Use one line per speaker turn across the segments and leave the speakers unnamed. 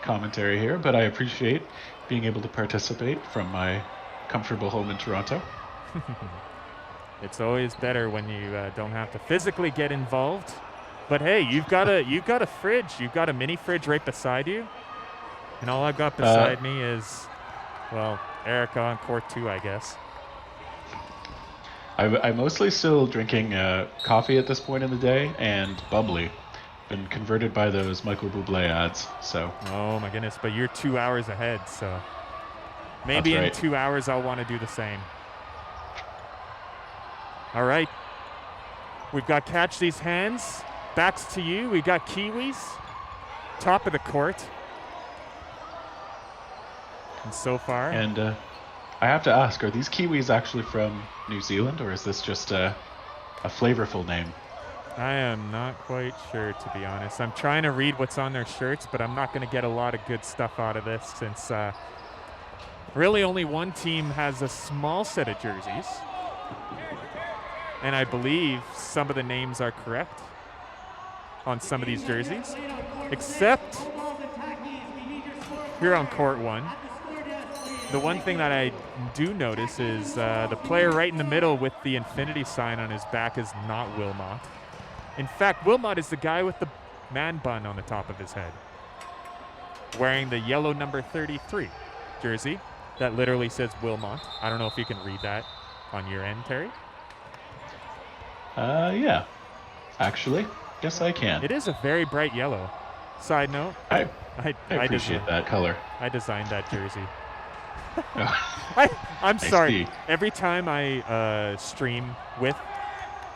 commentary here, but I appreciate being able to participate from my comfortable home in Toronto.
It's always better when you don't have to physically get involved. But hey, you've got a fridge. You've got a mini fridge right beside you. And all I've got beside me is, well, Erica on court 2, I guess.
I'm mostly still drinking coffee at this point in the day and bubbly. Been converted by those Michael Bublé ads, so.
Oh my goodness, but you're 2 hours ahead, so maybe in 2 hours I'll want to do the same. All right. We've got Catch These Hands. Backs to you. We got Kiwis. Top of the court. And so far.
And I have to ask, are these Kiwis actually from New Zealand, or is this just a flavorful name?
I am not quite sure, to be honest. I'm trying to read what's on their shirts, but I'm not going to get a lot of good stuff out of this since really only one team has a small set of jerseys. And I believe some of the names are correct on some of these jerseys, except here on court 1. The one thing that I do notice is the player right in the middle with the infinity sign on his back is not Wilmot. In fact, Wilmot is the guy with the man bun on the top of his head, wearing the yellow number 33 jersey that literally says Wilmot. I don't know if you can read that on your end, Terry.
Yeah, actually, yes I can.
It is a very bright yellow. Side note,
I appreciate that color.
I designed that jersey.
Oh.
I'm sorry. Every time I stream with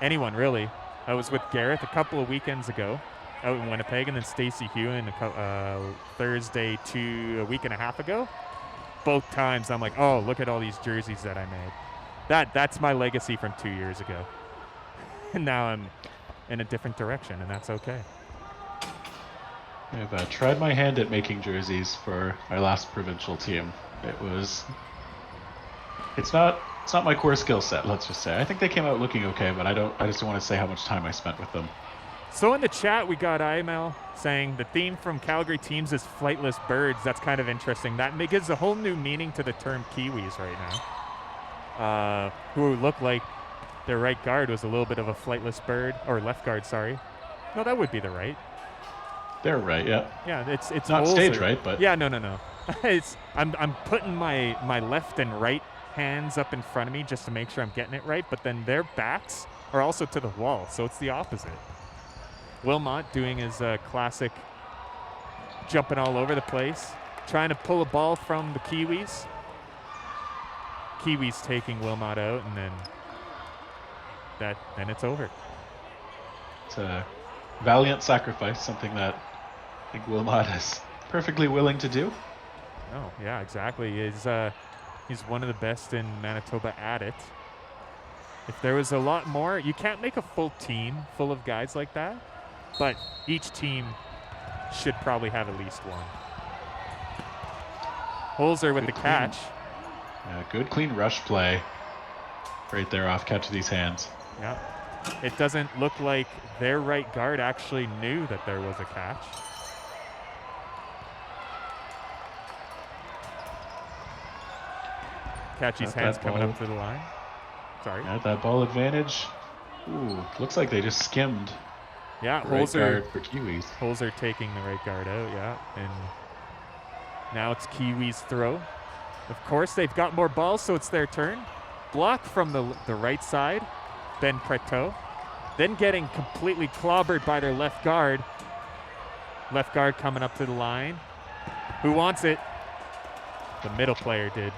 anyone, really, I was with Gareth a couple of weekends ago out in Winnipeg, and then Stacey Hewen Thursday to a week and a half ago. Both times I'm like, oh, look at all these jerseys that I made. That's my legacy from 2 years ago. And now I'm in a different direction, and that's okay.
I've tried my hand at making jerseys for our last provincial team. It's not my core skill set, let's just say. I think they came out looking okay, but I just don't want to say how much time I spent with them.
So in the chat, we got IML saying the theme from Calgary teams is flightless birds. That's kind of interesting. That gives a whole new meaning to the term Kiwis right now. Who look like their right guard was a little bit of a flightless bird, or left guard, sorry. No, that would be the right.
They're right, yeah.
Yeah, it's
not stage right, but
yeah, no. I'm putting my left and right hands up in front of me just to make sure I'm getting it right, but then their backs are also to the wall, so it's the opposite. Wilmot doing his classic jumping all over the place, trying to pull a ball from the Kiwis. Kiwis taking Wilmot out, and then it's over.
It's a valiant sacrifice, something that I think Wilmot is perfectly willing to do.
Oh, yeah, exactly. He's one of the best in Manitoba at it. If there was a lot more, you can't make a full team full of guys like that, but each team should probably have at least one. Holzer with the catch.
Good clean rush play right there off Catch These Hands.
Yeah. It doesn't look like their right guard actually knew that there was a catch. Catchy's hands coming up to the line. Sorry.
Yeah, that ball advantage. Ooh, looks like they just skimmed.
Yeah,
Holzer right for Kiwis.
Holzer taking the right guard out, yeah. And now it's Kiwis' throw. Of course, they've got more balls, so it's their turn. Block from the right side, Ben Preto. Then getting completely clobbered by their left guard. Left guard coming up to the line. Who wants it? The middle player did.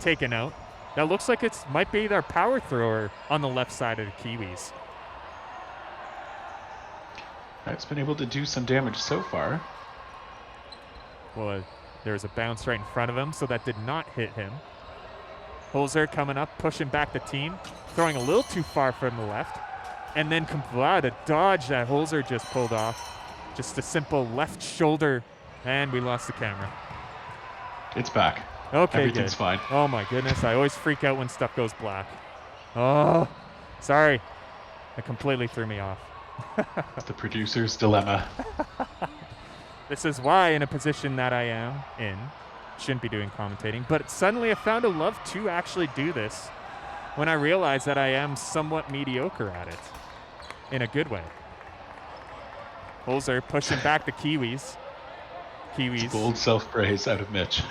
Taken out. That looks like it might be their power thrower on the left side of the Kiwis.
It's been able to do some damage so far.
Well, there was a bounce right in front of him, so that did not hit him. Holzer coming up, pushing back the team, throwing a little too far from the left. And then a dodge that Holzer just pulled off. Just a simple left shoulder, and we lost the camera.
It's back.
Okay,
everything's
good.
Fine.
Oh my goodness, I always freak out when stuff goes black. Oh, sorry. That completely threw me off.
The producer's dilemma.
This is why, in a position that I am in, shouldn't be doing commentating, but suddenly I found a love to actually do this when I realized that I am somewhat mediocre at it, in a good way. Holzer pushing back the Kiwis. Kiwis.
Bold self-praise out of Mitch.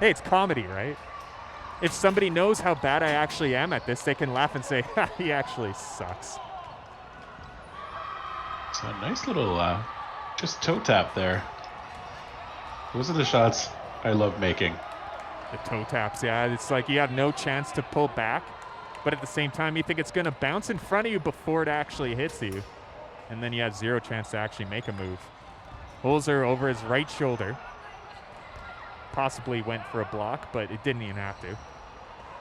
Hey, it's comedy, right? If somebody knows how bad I actually am at this, they can laugh and say, ha, he actually sucks.
So a nice little just toe tap there. Those are the shots I love making.
The toe taps, yeah. It's like you have no chance to pull back, but at the same time, you think it's going to bounce in front of you before it actually hits you. And then you have zero chance to actually make a move. Holzer over his right shoulder. Possibly went for a block, but it didn't even have to.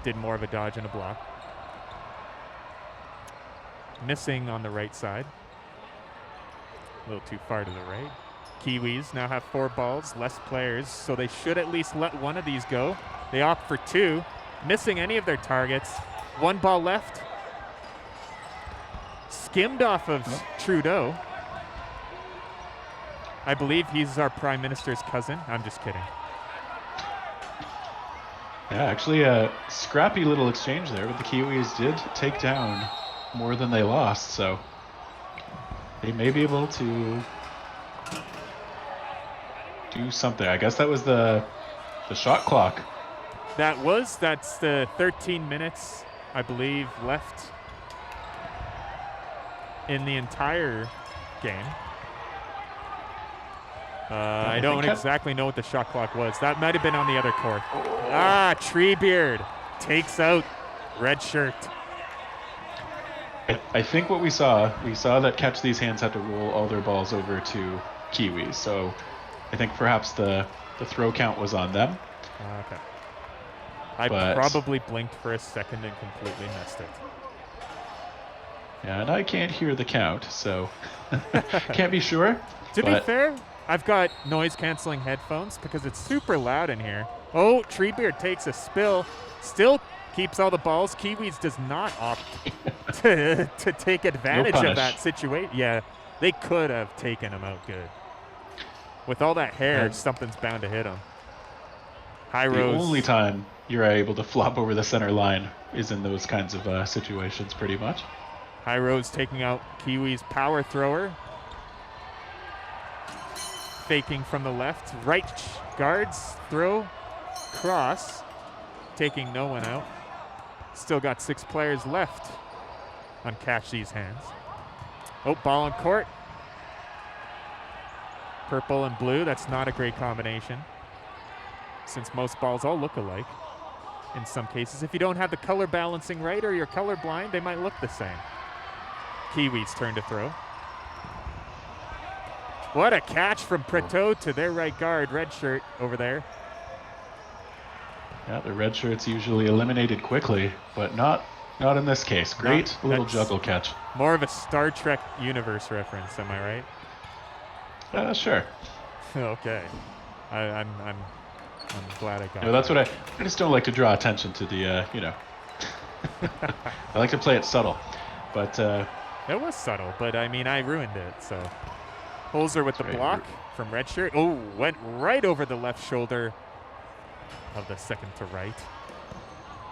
Did more of a dodge and a block. Missing on the right side. A little too far to the right. Kiwis now have 4 balls, less players, so they should at least let one of these go. They opt for 2, missing any of their targets. 1 ball left. Skimmed off of Trudeau. I believe he's our Prime Minister's cousin. I'm just kidding.
Yeah, actually a scrappy little exchange there, but the Kiwis did take down more than they lost, so they may be able to do something. I guess that was the shot clock.
That's the 13 minutes, I believe, left in the entire game. I don't exactly know what the shot clock was. That might have been on the other court. Treebeard takes out red shirt.
I think what we saw that Catch These Hands had to roll all their balls over to Kiwis. So I think perhaps the throw count was on them.
Okay. I probably blinked for a second and completely missed it.
Yeah, and I can't hear the count, so can't be sure.
To be fair, I've got noise-canceling headphones because it's super loud in here. Oh, Treebeard takes a spill. Still keeps all the balls. Kiwis does not opt to take advantage of that situation. Yeah, they could have taken him out good. With all that hair, something's bound to hit him. High Rose.
The only time you're able to flop over the center line is in those kinds of situations, pretty much.
High Rose taking out Kiwi's power thrower. Faking from the left. Right guards throw. Cross. Taking no one out. Still got 6 players left on Catch These Hands. Oh, ball on court. Purple and blue. That's not a great combination, since most balls all look alike. In some cases, if you don't have the color balancing right or you're colorblind, they might look the same. Kiwis turn to throw. What a catch from Preto to their right guard, red shirt over there.
Yeah, the red shirt's usually eliminated quickly, but not in this case. Great little juggle catch.
More of a Star Trek universe reference, am I right?
Sure.
Okay. I'm glad I got
No, that's what I just don't like to draw attention to the, I like to play it subtle, but
it was subtle, but I mean, I ruined it, so. Holzer with the block from red shirt. Oh, went right over the left shoulder of the second to right.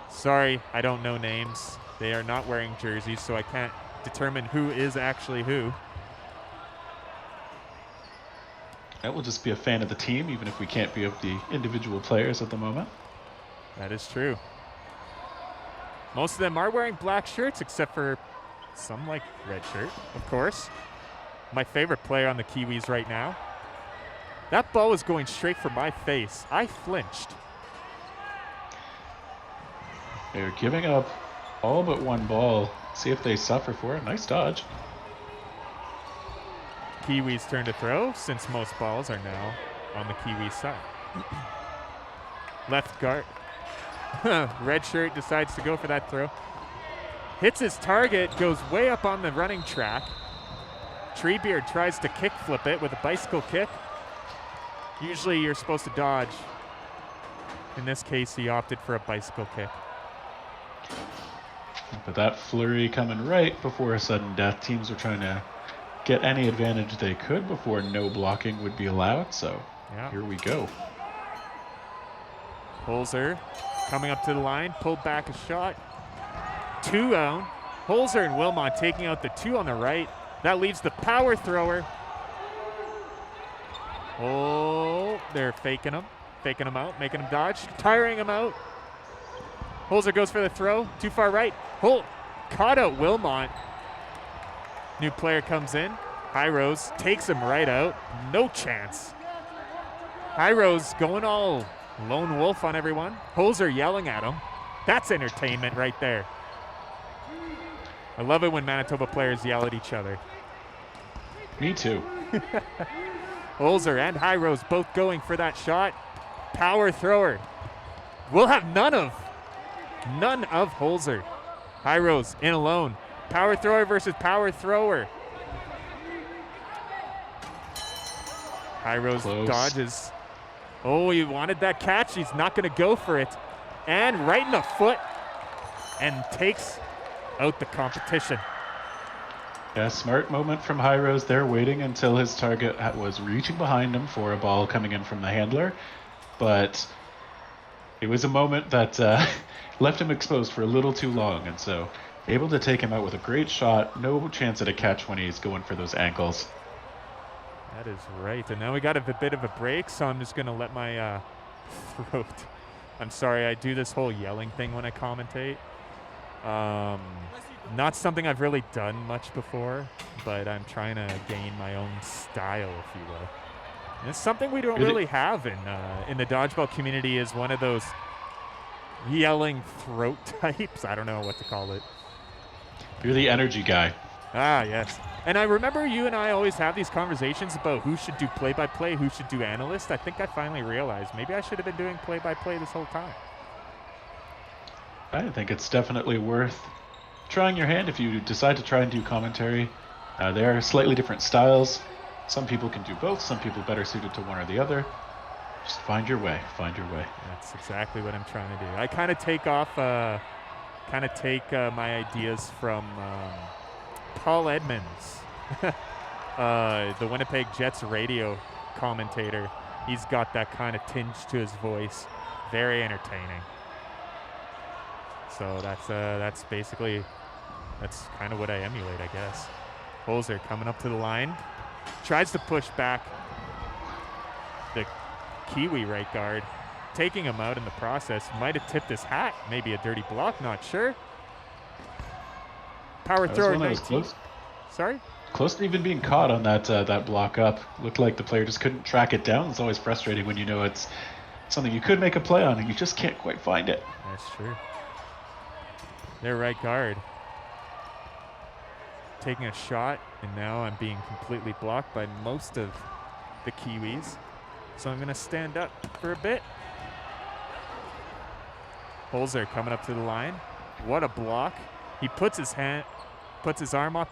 Sorry, I don't know names. They are not wearing jerseys, so I can't determine who is actually who.
I will just be a fan of the team, even if we can't be of the individual players at the moment.
That is true. Most of them are wearing black shirts, except for some like red shirt, of course. My favorite player on the Kiwis right now. That ball was going straight for my face. I flinched.
They're giving up all but 1 ball. See if they suffer for it. Nice dodge.
Kiwis turn to throw, since most balls are now on the Kiwis side. Left guard. Red shirt decides to go for that throw. Hits his target, goes way up on the running track. Treebeard tries to kick flip it with a bicycle kick. Usually you're supposed to dodge. In this case, he opted for a bicycle kick.
But that flurry coming right before a sudden death. Teams are trying to get any advantage they could before no blocking would be allowed. So here we go.
Holzer coming up to the line, pulled back a shot. 2 down. Holzer and Wilmot taking out the 2 on the right. That leaves the power thrower. Oh, they're faking him out, making him dodge, tiring him out. Holzer goes for the throw, too far right. Holt caught out Wilmot. New player comes in. High Rose takes him right out. No chance. High Rose going all lone wolf on everyone. Holzer yelling at him. That's entertainment right there. I love it when Manitoba players yell at each other.
Me too.
Holzer and High Rose both going for that shot. Power thrower. We'll have none of Holzer. High Rose in alone. Power thrower versus power thrower. High Rose dodges. Oh, he wanted that catch. He's not going to go for it. And right in the foot. And takes out the competition.
Yeah, smart moment from High Rose there, waiting until his target was reaching behind him for a ball coming in from the handler. But it was a moment that left him exposed for a little too long. And so able to take him out with a great shot. No chance at a catch when he's going for those ankles.
That is right. And now we got a bit of a break, so I'm just going to let my throat. I'm sorry, I do this whole yelling thing when I commentate. Not something I've really done much before, but I'm trying to gain my own style, if you will. And it's something we don't really have in the dodgeball community, is one of those yelling throat types. I don't know what to call it.
You're the energy guy.
Ah, yes. And I remember you and I always have these conversations about who should do play-by-play, who should do analyst. I think I finally realized maybe I should have been doing play-by-play this whole time.
I think it's definitely worth trying your hand if you decide to try and do commentary. There are slightly different styles. Some people can do both. Some people better suited to one or the other. Just find your way. Find your way.
That's exactly what I'm trying to do. I kind of take off, my ideas from Paul Edmonds, the Winnipeg Jets radio commentator. He's got that kind of tinge to his voice. Very entertaining. So that's basically, that's kind of what I emulate, I guess. Holzer coming up to the line. Tries to push back the Kiwi right guard. Taking him out in the process. Might have tipped his hat. Maybe a dirty block, not sure. Power thrower 19. Sorry?
Close to even being caught on that block up. Looked like the player just couldn't track it down. It's always frustrating when you know it's something you could make a play on and you just can't quite find it.
That's true. Their right guard taking a shot, and now I'm being completely blocked by most of the Kiwis. So I'm going to stand up for a bit. Holzer coming up to the line. What a block. He puts his arm up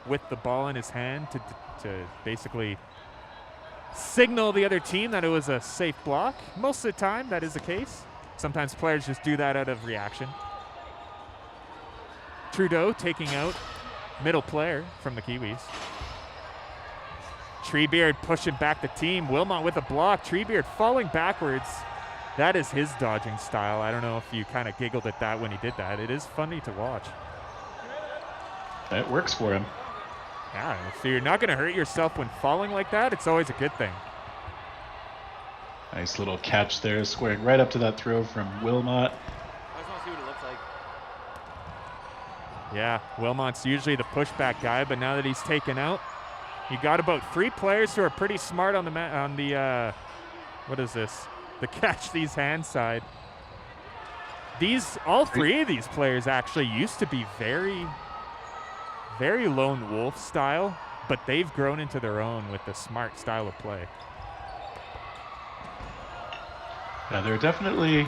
with the ball in his hand to basically signal the other team that it was a safe block. Most of the time, that is the case. Sometimes players just do that out of reaction. Trudeau taking out middle player from the Kiwis. Treebeard pushing back the team. Wilmot with a block. Treebeard falling backwards. That is his dodging style. I don't know if you kind of giggled at that when he did that. It is funny to watch.
It works for him.
Yeah, if you're not going to hurt yourself when falling like that, it's always a good thing.
Nice little catch there, squaring right up to that throw from Wilmot.
I just want to see what it looks like.
Yeah, Wilmot's usually the pushback guy, but now that he's taken out, you got about 3 players who are pretty smart on the what is this? The catch these hands side. All 3 of these players actually used to be very, very lone wolf style, but they've grown into their own with the smart style of play.
Yeah, there are definitely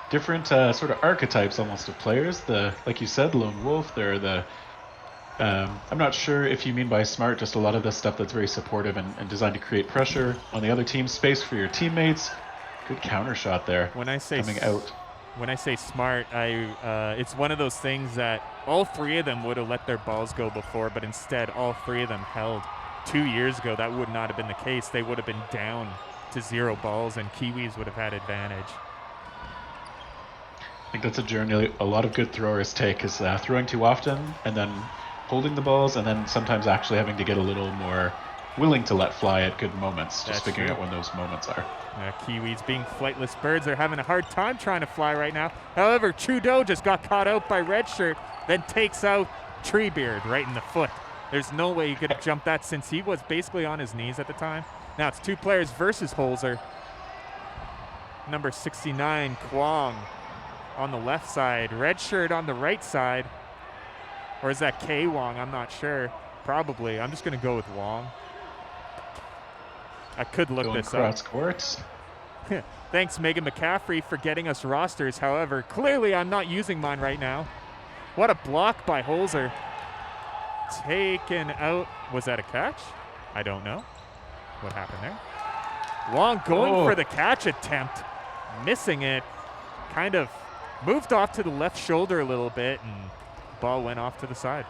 different sort of archetypes almost of players. Like you said, lone wolf. They're the I'm not sure if you mean by smart just a lot of the stuff that's very supportive and designed to create pressure on the other team's space for your teammates. Good counter shot there.
When I say
coming out.
when I say smart, it's one of those things that all three of them would have let their balls go before, but instead all three of them held. 2 years ago, that would not have been the case. They would have been down to 0 balls, and Kiwis would have had advantage.
I think that's a journey a lot of good throwers take, is throwing too often and then holding the balls, and then sometimes actually having to get a little more willing to let fly at good moments, just figuring out when those moments are.
Kiwis being flightless birds are having a hard time trying to fly right now. However, Trudeau just got caught out by Redshirt, then takes out Treebeard right in the foot. There's no way he could have jumped that since he was basically on his knees at the time. Now it's 2 players versus Holzer. Number 69, Kwong, on the left side. Redshirt on the right side. Or is that K Wong? I'm not sure. Probably. I'm just going to go with Wong. I could look
Going
this
cross
up.
court.
Thanks, Megan McCaffrey, for getting us rosters. However, clearly I'm not using mine right now. What a block by Holzer. Taken out. Was that a catch? I don't know what happened there. Wong going for the catch attempt. Missing it. Kind of moved off to the left shoulder a little bit, and ball went off to the side.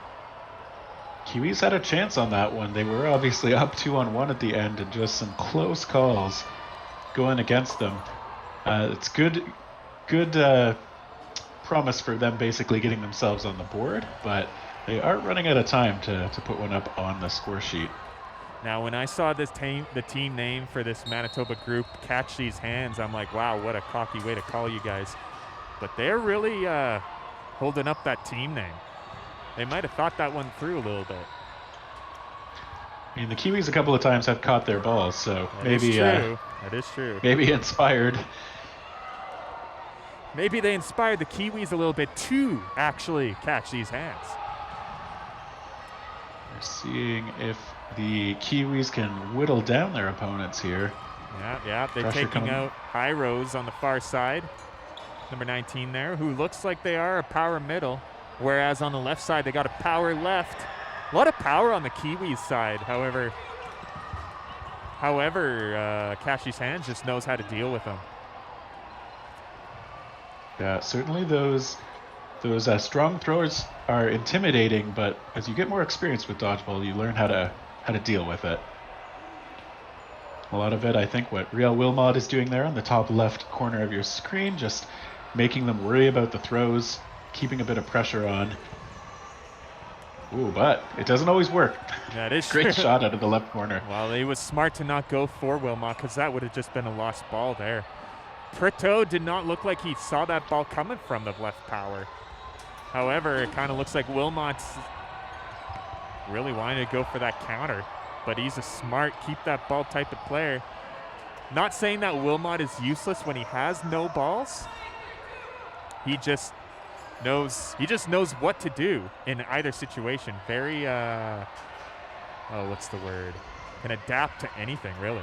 Kiwis had a chance on that one. They were obviously up 2-on-1 at the end, and just some close calls going against them. It's good promise for them basically getting themselves on the board, but they are running out of time to put one up on the score sheet.
Now, when I saw the team name for this Manitoba group, Catch These Hands, I'm like, wow, what a cocky way to call you guys. But they're really holding up that team name. They might have thought that one through a little bit.
I mean, the Kiwis a couple of times have caught their balls, so
That
maybe
is true. That is true.
Maybe inspired.
Maybe they inspired the Kiwis a little bit to actually catch these hands.
We're seeing if the Kiwis can whittle down their opponents here.
Yeah, they're
Pressure
taking
coming.
out High Rose on the far side. Number 19 there, who looks like they are a power middle. Whereas on the left side, they got a power left. A lot of power on the Kiwis side. However, Cashy's Hands just knows how to deal with them.
Yeah, certainly those strong throwers are intimidating, but as you get more experience with dodgeball, you learn how to deal with it. A lot of it, I think, what Riel Wilmot is doing there on the top left corner of your screen, just making them worry about the throws, keeping a bit of pressure on. Ooh, but it doesn't always work.
That is
Great
true.
shot out of the left corner.
Well, he was smart to not go for Wilmot because that would have just been a lost ball there. Prito did not look like he saw that ball coming from the left power. However, it kind of looks like Wilmot's really wanting to go for that counter, but he's a smart, keep that ball type of player. Not saying that Wilmot is useless when he has no balls. He just knows what to do in either situation. Very what's the word? Can adapt to anything, really.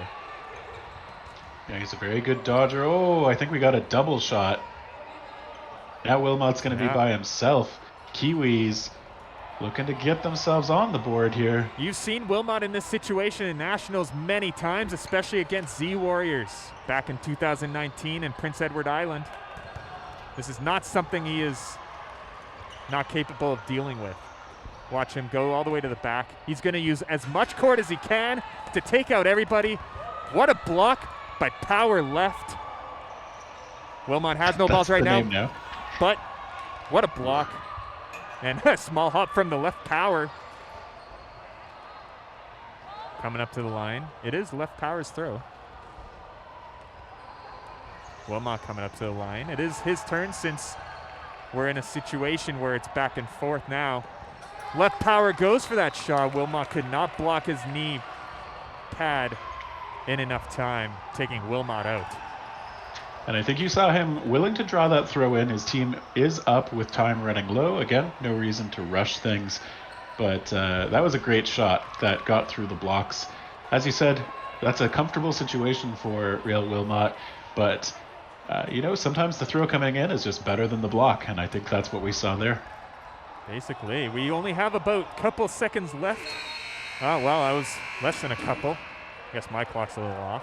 Yeah, he's a very good dodger. Oh, I think we got a double shot. Now Wilmot's going to be by himself. Kiwis looking to get themselves on the board here.
You've seen Wilmot in this situation in Nationals many times, especially against Z Warriors back in 2019 in Prince Edward Island. This is not something he is not capable of dealing with. Watch him go all the way to the back. He's going to use as much court as he can to take out everybody. What a block by power left. Wilmot has no balls right now, but what a block. And a small hop from the left power. Coming up to the line. It is left power's throw. Wilmot coming up to the line. It is his turn since we're in a situation where it's back and forth now. Left power goes for that shot. Wilmot could not block his knee pad in enough time, taking Wilmot out.
And I think you saw him willing to draw that throw in. His team is up with time running low. Again, no reason to rush things. But that was a great shot that got through the blocks. As you said, that's a comfortable situation for Riel Wilmot. But, sometimes the throw coming in is just better than the block. And I think that's what we saw there.
Basically, we only have about a couple seconds left. Oh, well, I was less than a couple. I guess my clock's a little off.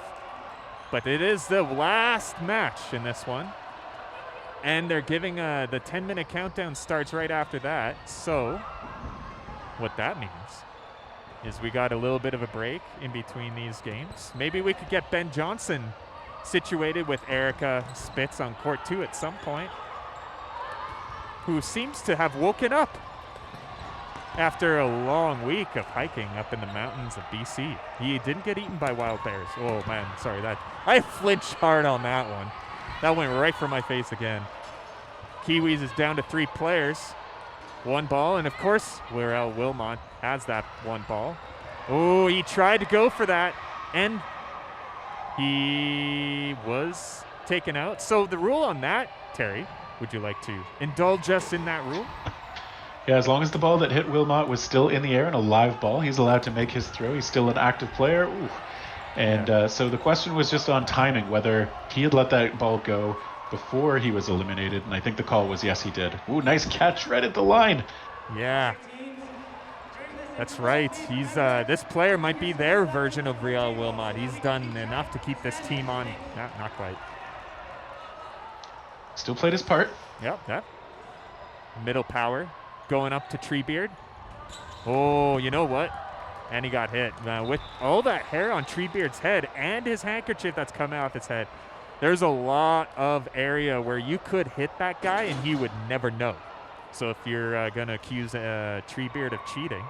But it is the last match in this one. And they're giving the 10-minute countdown starts right after that. So what that means is we got a little bit of a break in between these games. Maybe we could get Ben Johnson situated with Erica Spitz on court 2 at some point, who seems to have woken up after a long week of hiking up in the mountains of BC. He didn't get eaten by wild bears. Oh man, sorry, that I flinched hard on that one. That went right for my face again. Kiwis is down to 3 players. 1 ball, and of course, Wirel Wilmot has that 1 ball. Oh, he tried to go for that, and he was taken out. So the rule on that, Terry, would you like to indulge us in that rule?
Yeah, as long as the ball that hit Wilmot was still in the air and a live ball, he's allowed to make his throw. He's still an active player. Ooh. And so the question was just on timing, whether he had let that ball go before he was eliminated, and I think the call was yes, he did. Ooh, nice catch right at the line.
Yeah, that's right. He's this player might be their version of Riel Wilmot. He's done enough to keep this team on. Not quite.
Still played his part.
Yep. Middle power going up to Treebeard. Oh, you know what? And he got hit. With all that hair on Treebeard's head and his handkerchief that's coming off his head, there's a lot of area where you could hit that guy and he would never know. So if you're going to accuse Treebeard of cheating,